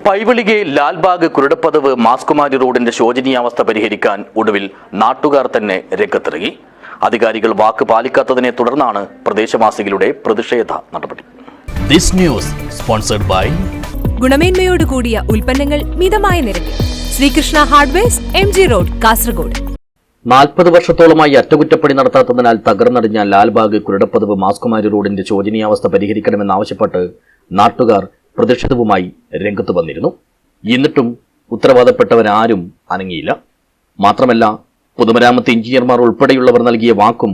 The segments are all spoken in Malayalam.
പൈവളികെ ലാൽബാഗ് കുരുടപ്പതവ് മാസ്കുമാരി റോഡിന്റെ ശോചനീയാവസ്ഥ പരിഹരിക്കാൻ ഒടുവിൽ നാട്ടുകാർ തന്നെ രംഗത്തിറങ്ങി. അധികാരികൾ വാക്ക് പാലിക്കാത്തതിനെ തുടർന്നാണ് പ്രദേശവാസികളുടെ പ്രതിഷേധ നടപടി. This news sponsored by ഗുണമേന്മയോട് കൂടിയ ഉൽപ്പന്നങ്ങൾ മിതമായ നിരക്കിൽ Srikrishna hardwares MG road Kasaragod. 40 വർഷത്തോളമായി അറ്റകുറ്റപ്പണി നടത്താത്തതിനാൽ തകർന്നടിഞ്ഞ ലാൽബാഗ് കുരുടപ്പതവ് മാസ്കുമാരി റോഡിന്റെ ശോചനീയാവസ്ഥ പരിഹരിക്കണമെന്നാവശ്യപ്പെട്ട് നാട്ടുകാർ പ്രതിഷേധവുമായി രംഗത്ത് വന്നിരുന്നു. എന്നിട്ടും ഉത്തരവാദപ്പെട്ടവരാരും അനങ്ങിയില്ല. മാത്രമല്ല, പൊതുമരാമത്ത് എഞ്ചിനീയർമാർ ഉൾപ്പെടെയുള്ളവർ നൽകിയ വാക്കും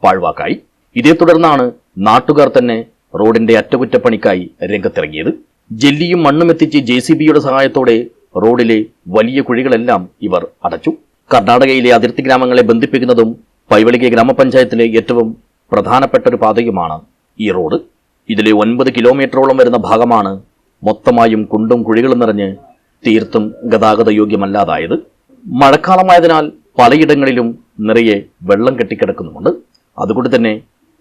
പാഴ്വാക്കായി. ഇതേ തുടർന്നാണ് നാട്ടുകാർ തന്നെ റോഡിന്റെ അറ്റകുറ്റപ്പണിക്കായി രംഗത്തിറങ്ങിയത്. ജെല്ലിയും മണ്ണും എത്തിച്ച് JCBയുടെ സഹായത്തോടെ റോഡിലെ വലിയ കുഴികളെല്ലാം ഇവർ അടച്ചു. കർണാടകയിലെ അതിർത്തി ഗ്രാമങ്ങളെ ബന്ധിപ്പിക്കുന്നതും പൈവളികെ ഗ്രാമപഞ്ചായത്തിലെ ഏറ്റവും പ്രധാനപ്പെട്ട ഒരു പാതയുമാണ് ഈ റോഡ്. ഇതിലെ 9 കിലോമീറ്ററോളം വരുന്ന ഭാഗമാണ് മൊത്തമായും കുണ്ടും കുഴികളും നിറഞ്ഞ് തീർത്തും ഗതാഗത യോഗ്യമല്ലാതായത്. മഴക്കാലമായതിനാൽ പലയിടങ്ങളിലും നിറയെ വെള്ളം കെട്ടിക്കിടക്കുന്നുമുണ്ട്. അതുകൊണ്ട് തന്നെ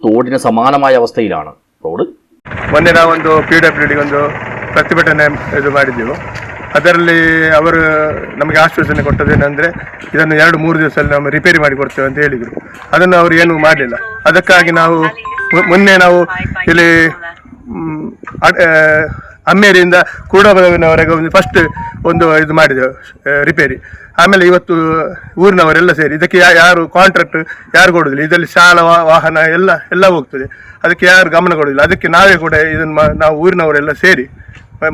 തോടിന് സമാനമായ ಅವಸ್ಥೆയിലാണ് റോഡ്. ಮೊನ್ನೆ ನಾವೊಂದು PWD ಒಂದು ಪ್ರತಿಭಟನೆ ಇದು ಮಾಡಿದ್ದೆವು. ಅದರಲ್ಲಿ ಅವರು ನಮಗೆ ಆಶ್ವಾಸನೆ ಕೊಟ್ಟದೇನೆಂದರೆ ಇದನ್ನು 2-3 ದಿವಸದಲ್ಲಿ ನಾವು ರಿಪೇರಿ ಮಾಡಿ ಕೊಡ್ತೇವೆ ಅಂತ ಹೇಳಿದರು. ಅದನ್ನು ಅವರು ಏನೂ ಮಾಡಲಿಲ್ಲ. ಅದಕ್ಕಾಗಿ ನಾವು ಮೊನ್ನೆ ನಾವು ಇಲ್ಲಿ ಅಮ್ಮೇರಿಯಿಂದ ಕೂಡಬದವಿನವರೆಗೆ ಫಸ್ಟ್ ಒಂದು ಇದು ಮಾಡಿದೆವು ರಿಪೇರಿ. ಆಮೇಲೆ ಇವತ್ತು ಊರಿನವರೆಲ್ಲ ಸೇರಿ ಇದಕ್ಕೆ ಯಾರು ಕಾಂಟ್ರಾಕ್ಟ್ ಯಾರು ಕೊಡೋದಿಲ್ಲ. ಇದರಲ್ಲಿ ಶಾಲಾ ವಾಹನ ಎಲ್ಲ ಹೋಗ್ತದೆ. ಅದಕ್ಕೆ ಯಾರು ಗಮನ ಕೊಡೋದಿಲ್ಲ. ಅದಕ್ಕೆ ನಾವೇ ಕೂಡ ಇದನ್ನು ನಾವು ಊರಿನವರೆಲ್ಲ ಸೇರಿ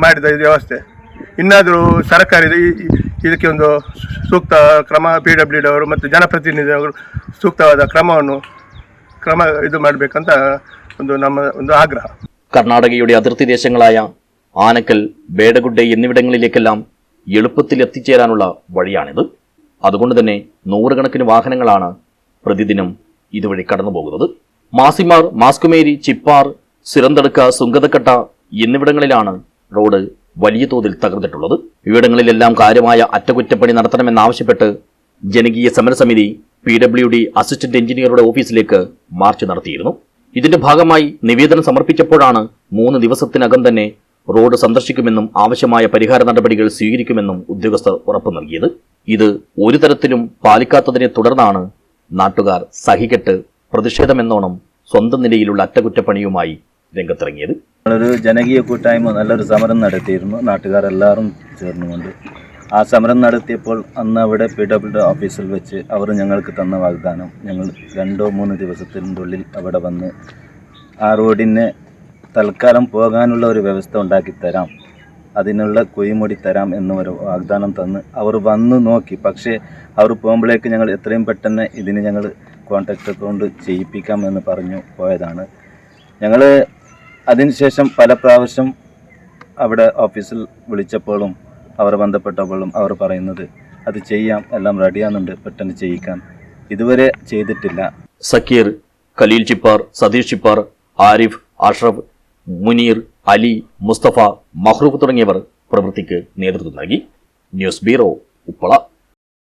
ಮಾಡಿದ ಇದು ವ್ಯವಸ್ಥೆ. ಇನ್ನಾದರೂ ಸರ್ಕಾರ ಇದಕ್ಕೆ ಒಂದು ಸೂಕ್ತ ಕ್ರಮ PWD ಅವರು ಮತ್ತು ಜನಪ್ರತಿನಿಧಿಗಳು ಸೂಕ್ತವಾದ ಕ್ರಮ ಇದು ಮಾಡಬೇಕಂತ ನಮ್ಮ ಒಂದು ಆಗ್ರಹ. കർണാടകയുടെ അതിർത്തി ദേശങ്ങളായ ആനക്കൽ, ബേഡഗുഡ്ഡെ എന്നിവിടങ്ങളിലേക്കെല്ലാം എളുപ്പത്തിൽ എത്തിച്ചേരാനുള്ള വഴിയാണിത്. അതുകൊണ്ട് തന്നെ നൂറുകണക്കിന് വാഹനങ്ങളാണ് പ്രതിദിനം ഇതുവഴി കടന്നുപോകുന്നത്. മാസിമാർ, മാസ്കുമേരി, ചിപ്പാർ, സിറന്തടുക്ക, സുങ്കതക്കട്ട എന്നിവിടങ്ങളിലാണ് റോഡ് വലിയ തോതിൽ തകർന്നിട്ടുള്ളത്. ഇവിടങ്ങളിലെല്ലാം കാര്യമായ അറ്റകുറ്റപ്പണി നടത്തണമെന്നാവശ്യപ്പെട്ട് ജനകീയ സമരസമിതി PWD അസിസ്റ്റന്റ് എഞ്ചിനീയറുടെ ഓഫീസിലേക്ക് മാർച്ച് നടത്തിയിരുന്നു. ഇതിന്റെ ഭാഗമായി നിവേദനം സമർപ്പിച്ചപ്പോഴാണ് 3 ദിവസത്തിനകം തന്നെ റോഡ് സന്ദർശിക്കുമെന്നും ആവശ്യമായ പരിഹാര നടപടികൾ സ്വീകരിക്കുമെന്നും ഉദ്യോഗസ്ഥർ ഉറപ്പു നൽകിയത്. ഇത് ഒരു തരത്തിലും പാലിക്കാത്തതിനെ തുടർന്നാണ് നാട്ടുകാർ സഹികെട്ട് പ്രതിഷേധമെന്നോണം സ്വന്തം നിലയിലുള്ള അറ്റകുറ്റപ്പണിയുമായി രംഗത്തിറങ്ങിയത്. ഒരു ജനകീയ കൂട്ടായ്മ നല്ലൊരു സമരം നടത്തിയിരുന്നു. നാട്ടുകാരെല്ലാവരും ചേർന്നുകൊണ്ട് ആ സമരം നടത്തിയപ്പോൾ അന്ന് അവിടെ PWD ഓഫീസിൽ വെച്ച് അവർ ഞങ്ങൾക്ക് തന്ന വാഗ്ദാനം, ഞങ്ങൾ 2-3 ദിവസത്തിൻ്റെ ഉള്ളിൽ അവിടെ വന്ന് ആ റോഡിന് തൽക്കാലം പോകാനുള്ള ഒരു വ്യവസ്ഥ ഉണ്ടാക്കിത്തരാം, അതിനുള്ള കുഴിമുടി തരാം എന്നൊരു വാഗ്ദാനം തന്ന് അവർ വന്ന് നോക്കി. പക്ഷേ അവർ പോകുമ്പോഴേക്ക് ഞങ്ങൾ എത്രയും പെട്ടെന്ന് ഇതിന് ഞങ്ങൾ കോൺട്രാക്ടറെ കൊണ്ട് ചെയ്യിപ്പിക്കാം എന്ന് പറഞ്ഞു പോയതാണ്. ഞങ്ങൾ അതിനുശേഷം പല പ്രാവശ്യം അവിടെ ഓഫീസിൽ വിളിച്ചപ്പോഴും അവർ ബന്ധപ്പെട്ടപ്പോഴും അവർ പറയുന്നത് അത് ചെയ്യാം, എല്ലാം റെഡിയാകുന്നുണ്ട്, പെട്ടെന്ന് ചെയ്യിക്കാൻ. ഇതുവരെ ചെയ്തിട്ടില്ല. സക്കീർ, ഖലീൽ ചിപ്പാർ, സതീഷ് ചിപ്പാർ, ആരിഫ്, അഷ്റഫ്, മുനീർ, അലി, മുസ്തഫ, മഹ്റൂഫ് തുടങ്ങിയവർ പ്രവൃത്തിക്ക് നേതൃത്വം നൽകി. News bureau, Uppala.